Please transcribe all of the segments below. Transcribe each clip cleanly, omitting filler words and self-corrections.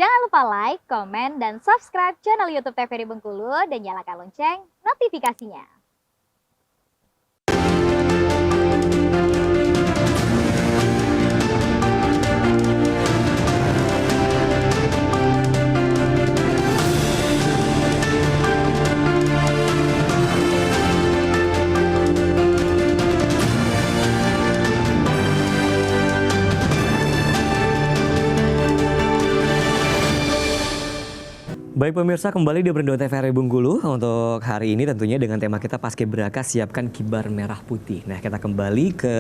Jangan lupa like, komen, dan subscribe channel YouTube TVRI Bengkulu dan nyalakan lonceng notifikasinya. Baik pemirsa, kembali di Berindo TVRI Bengkulu untuk hari ini tentunya dengan tema kita Paskibraka siapkan kibar merah putih. Nah, kita kembali ke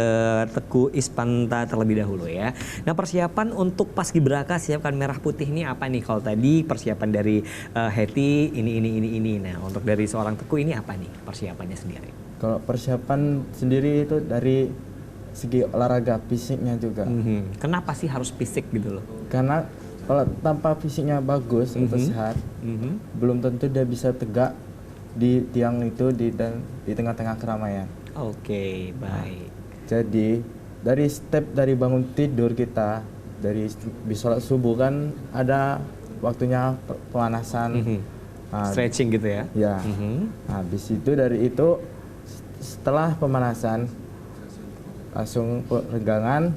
Teguh Ispanta terlebih dahulu ya. Nah, persiapan untuk Paskibraka siapkan merah putih ini apa nih? Kalau tadi persiapan dari Hetty ini. Nah, untuk dari seorang Teguh ini apa nih persiapannya sendiri? Kalau persiapan sendiri itu dari segi olahraga fisiknya juga. Kenapa sih harus fisik gitu loh? Karena kalau tanpa fisiknya bagus atau sehat, belum tentu dia bisa tegak di tiang itu dan di tengah-tengah keramaian. Oke, baik. Jadi dari step dari bangun tidur kita, dari sholat subuh kan ada waktunya pemanasan, Stretching gitu ya? Ya. Habis itu dari itu setelah pemanasan langsung peregangan,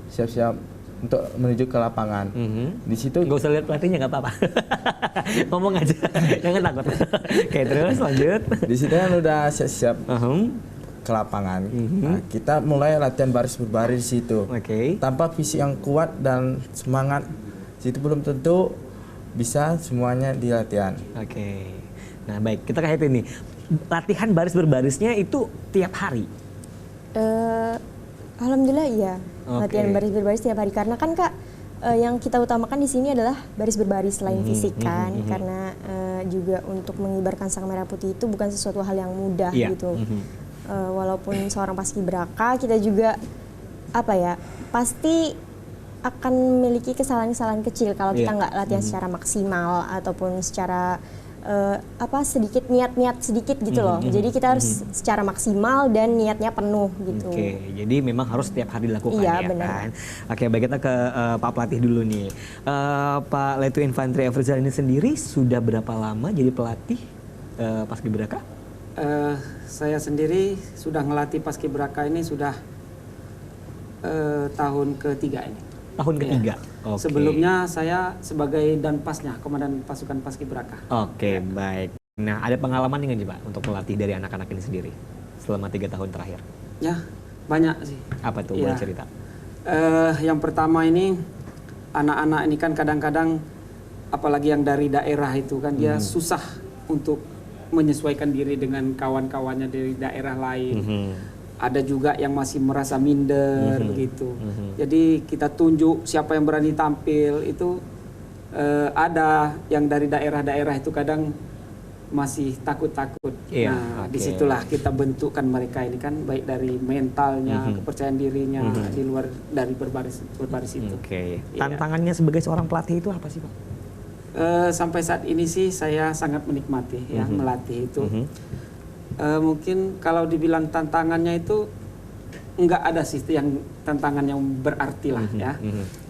siap-siap untuk menuju ke lapangan. Di situ nggak usah lihat pelatihnya, nggak apa-apa. Ngomong aja, jangan takut. Oke, terus lanjut. Di situ kan udah siap-siap ke lapangan. Nah, kita mulai latihan baris berbaris di situ. Tanpa fisik yang kuat dan semangat, situ belum tentu bisa semuanya di latihan. Nah, baik, kita kayak ini. Latihan baris berbarisnya itu tiap hari? Alhamdulillah iya. Latihan baris berbaris tiap hari karena kan Kak yang kita utamakan di sini adalah baris berbaris selain fisik kan, karena juga untuk mengibarkan sang merah putih itu bukan sesuatu hal yang mudah gitu. Walaupun seorang paskibraka kita juga pasti akan memiliki kesalahan-kesalahan kecil kalau kita nggak latihan secara maksimal ataupun secara sedikit niat sedikit gitu loh. Jadi kita harus secara maksimal dan niatnya penuh gitu. Jadi memang harus setiap hari dilakukan ya benar. Kan. Baik, kita ke Pak Pelatih dulu nih. Pak Letu Infantri Efrizal ini sendiri sudah berapa lama jadi pelatih Paskibraka? Saya sendiri sudah ngelatih Paskibraka ini sudah tahun ketiga ini. Tahun ketiga. Sebelumnya saya sebagai Danpasnya, Komandan Pasukan Paskibraka. Baik. Nah, ada pengalaman nggak Pak untuk melatih dari anak-anak ini sendiri selama 3 tahun terakhir? Ya, banyak sih. Apa tuh, boleh cerita? Yang pertama ini, anak-anak ini kan kadang-kadang, apalagi yang dari daerah itu kan, dia susah untuk menyesuaikan diri dengan kawan-kawannya dari daerah lain. Ada juga yang masih merasa minder begitu. Jadi kita tunjuk siapa yang berani tampil itu. Ada yang dari daerah-daerah itu kadang masih takut-takut. Disitulah kita bentukkan mereka ini kan, baik dari mentalnya, kepercayaan dirinya, di luar dari berbaris itu. Tantangannya sebagai seorang pelatih itu apa sih Pak? Sampai saat ini sih saya sangat menikmati melatih itu. Mungkin kalau dibilang tantangannya itu enggak ada sih yang tantangan yang berarti lah ya.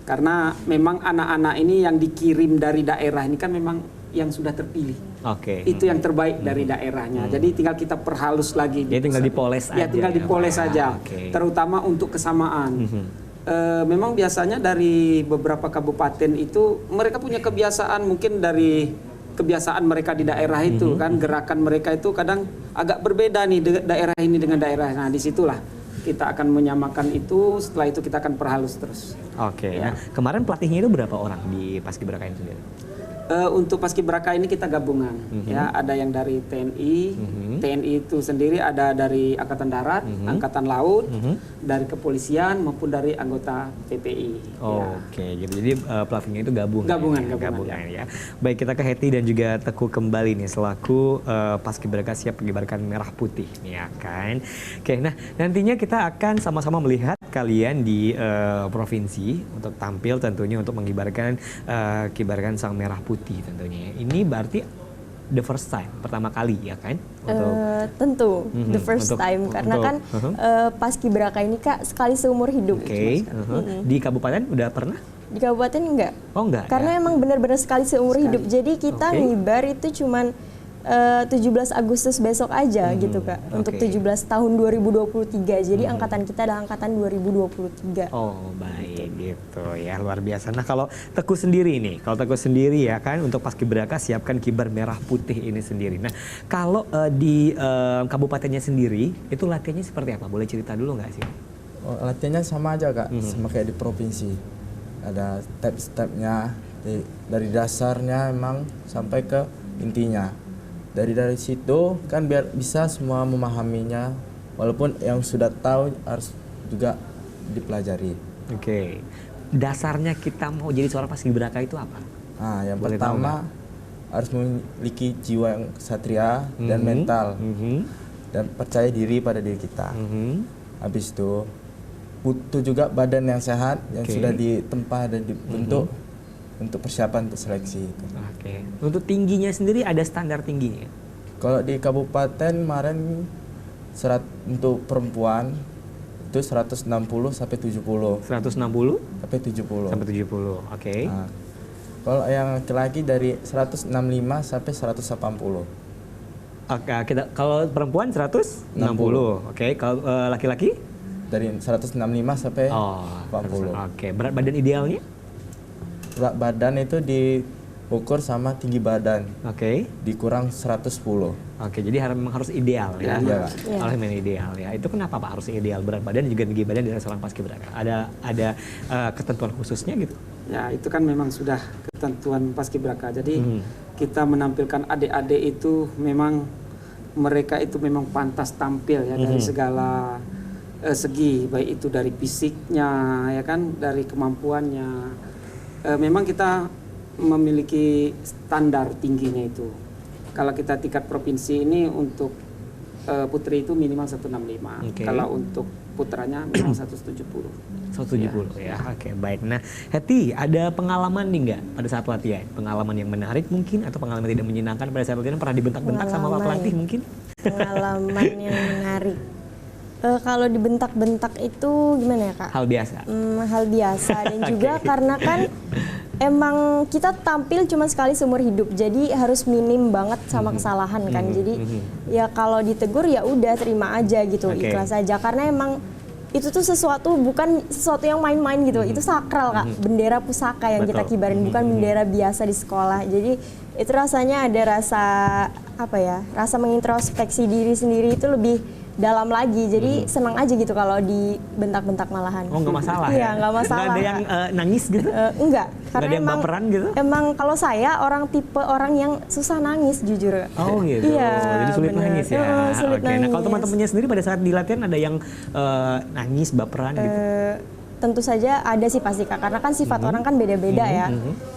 Karena memang anak-anak ini yang dikirim dari daerah ini kan memang yang sudah terpilih. Itu yang terbaik dari daerahnya. Jadi tinggal kita perhalus lagi. Jadi tinggal dipoles aja. Ya, tinggal dipoles saja. Terutama untuk kesamaan. Memang biasanya dari beberapa kabupaten itu mereka punya kebiasaan, mungkin dari kebiasaan mereka di daerah itu kan, gerakan mereka itu kadang agak berbeda nih daerah ini dengan daerah. Nah, disitulah kita akan menyamakan itu. Setelah itu kita akan perhalus terus. Nah, kemarin pelatihnya itu berapa orang di Paskibraka ini sendiri? Untuk Paskibraka ini kita gabungan, ya, ada yang dari TNI, TNI itu sendiri ada dari Angkatan Darat, Angkatan Laut, dari kepolisian maupun dari anggota PPI. Gitu. Jadi pelatihnya itu gabungan ya. Baik, kita ke Hetty dan juga Teguh kembali nih selaku Paskibraka siap mengibarkan merah putih, ya kan. Nah nantinya kita akan sama-sama melihat kalian di provinsi untuk tampil tentunya untuk mengibarkan kibarkan sang merah putih tentunya. Ini berarti the first time, pertama kali ya kan? Tentu the first time karena kan Paskibraka ini Kak sekali seumur hidup. Di kabupaten udah pernah? Di kabupaten enggak. Oh enggak. Karena emang benar-benar sekali seumur hidup. Jadi kita ngibar itu cuman 17 Agustus besok aja gitu Kak. Untuk 17 tahun 2023. Jadi angkatan kita adalah angkatan 2023. Oh baik gitu ya, luar biasa. Nah kalau Teguh sendiri nih, ya kan untuk Paskibraka siapkan kibar merah putih ini sendiri. Nah kalau di kabupatennya sendiri itu latihannya seperti apa? Boleh cerita dulu nggak sih? Oh, latihannya sama aja Kak, sama kayak di provinsi. Ada step-stepnya dari dasarnya emang sampai ke intinya. Dari situ kan biar bisa semua memahaminya, walaupun yang sudah tahu harus juga dipelajari. Oke. Dasarnya kita mau jadi seorang paskibraka itu apa? Nah, yang pertama harus memiliki jiwa yang satria dan mental dan percaya diri pada diri kita. Habis itu butuh juga badan yang sehat yang sudah ditempa dan dibentuk untuk persiapan untuk seleksi. Oke. Untuk tingginya sendiri ada standar tingginya? Kalau di kabupaten kemarin untuk perempuan itu 160 sampai 70. 160 sampai 70. Sampai 70. Oke. Nah, kalau yang laki-laki dari 165 sampai 180. Oke, kalau perempuan 160. Oke, kalau laki-laki dari 165 sampai 80. Oke, berat badan idealnya? Berat badan itu diukur sama tinggi badan. Oke. Dikurang 110. Oke, jadi memang harus ideal ya. Iya. Harus memang ideal ya. Itu kenapa Pak harus ideal berat badan juga tinggi badan dari seorang paskibraka? Ada ketentuan khususnya gitu? Ya, itu kan memang sudah ketentuan paskibraka. Jadi kita menampilkan adik-adik itu memang mereka itu memang pantas tampil ya dari segala segi, baik itu dari fisiknya ya kan, dari kemampuannya. Memang kita memiliki standar tingginya itu. Kalau kita tingkat provinsi ini untuk putri itu minimal 165. Kalau untuk putranya minimal 170. 170 ya. Oke, baik. Nah, Heti, ada pengalaman nih nggak pada saat latihan? Pengalaman yang menarik mungkin atau pengalaman tidak menyenangkan pada saat latihan? Pernah dibentak-bentak sama Pak pelatih mungkin? Pengalaman yang menarik. Kalau dibentak-bentak itu gimana ya Kak? Hal biasa. Hal biasa dan juga karena kan emang kita tampil cuma sekali seumur hidup, jadi harus minim banget sama kesalahan kan. Jadi ya kalau ditegur ya udah terima aja gitu, ikhlas aja. Karena emang itu tuh bukan sesuatu yang main-main gitu. Itu sakral Kak, bendera pusaka yang kita kibarin, bukan bendera biasa di sekolah. Jadi itu rasanya ada rasa mengintrospeksi diri sendiri itu lebih dalam lagi, jadi senang aja gitu kalau dibentak-bentak malahan. Oh nggak masalah Iya ya? nggak masalah. Nggak ada yang nangis gitu? Enggak, karena ada yang baperan gitu? Emang kalau saya tipe orang yang susah nangis jujur. Oh gitu, iya, jadi sulit bener. nangis ya? Sulit nangis. Nah kalau teman-temannya sendiri pada saat di latihan ada yang nangis, baperan gitu? Tentu saja ada sih pasti Kak, karena kan sifat orang kan beda-beda ya.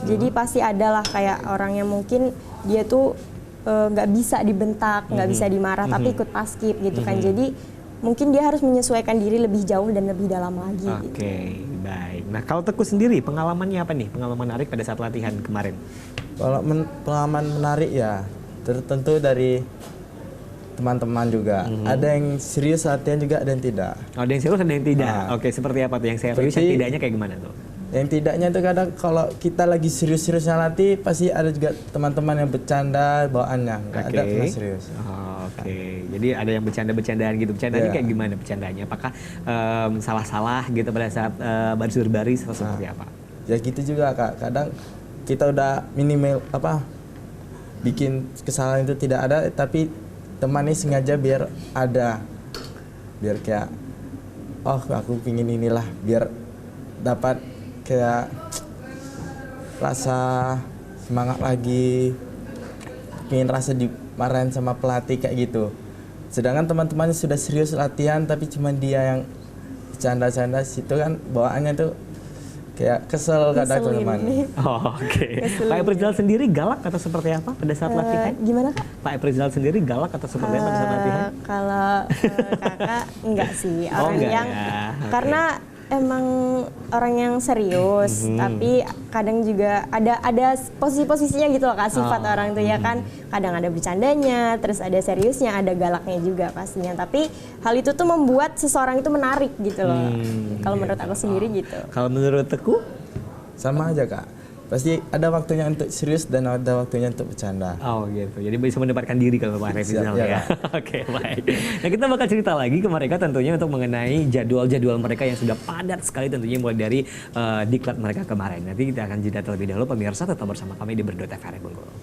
Jadi pasti ada lah kayak orang yang mungkin dia tuh nggak bisa dibentak, nggak bisa dimarah, tapi ikut paskib gitu kan. Jadi mungkin dia harus menyesuaikan diri lebih jauh dan lebih dalam lagi. Oke, baik. Nah kalau Teguh sendiri pengalamannya apa nih? Pengalaman menarik pada saat latihan kemarin? Kalau pengalaman menarik ya tertentu dari teman-teman juga. Ada yang serius latihan juga, ada yang tidak. Ada yang serius, ada yang tidak. Oke, seperti apa tuh yang serius, yang tidaknya kayak gimana tuh? Yang tidaknya itu kadang kalau kita lagi serius-seriusnya latih, pasti ada juga teman-teman yang bercanda bawaannya, nggak ada pernah serius. Oke, jadi ada yang bercanda-bercandaan gitu. Bercandanya kayak gimana bercandanya? Apakah salah-salah gitu pada saat baris berbaris atau seperti apa? Ya gitu juga Kak, kadang kita udah minimal bikin kesalahan itu tidak ada, tapi teman ini sengaja biar ada, biar kayak aku pingin inilah, biar dapat kayak rasa semangat lagi, pengen rasa dimarahin sama pelatih kayak gitu. Sedangkan teman-temannya sudah serius latihan, tapi cuma dia yang bercanda-canda, situ kan bawaannya tuh kayak kesel kadang teman. Oke. Pak Eprizal sendiri galak atau seperti apa pada saat latihan? Gimana Kak? Pak Eprizal sendiri galak atau seperti apa pada saat latihan? Kalau kakak enggak sih, orang enggak yang ya. karena emang orang yang serius, tapi kadang juga ada posisi-posisinya gitu loh Kak, sifat orang tuh ya kan. Kadang ada bercandanya, terus ada seriusnya, ada galaknya juga pastinya. Tapi hal itu tuh membuat seseorang itu menarik gitu loh. Kalau menurut aku sendiri gitu. Kalau menurut Teguh? sama aja Kak. Pasti ada waktunya untuk serius dan ada waktunya untuk bercanda. Oh gitu, jadi bisa mendapatkan diri kalau Pak Revizal ya. Oke, baik. Nah kita bakal cerita lagi ke mereka tentunya untuk mengenai jadwal-jadwal mereka yang sudah padat sekali tentunya mulai dari diklat mereka kemarin. Nanti kita akan jeda terlebih dahulu, pemirsa tetap bersama kami di Berdua TVRI Bengkulu.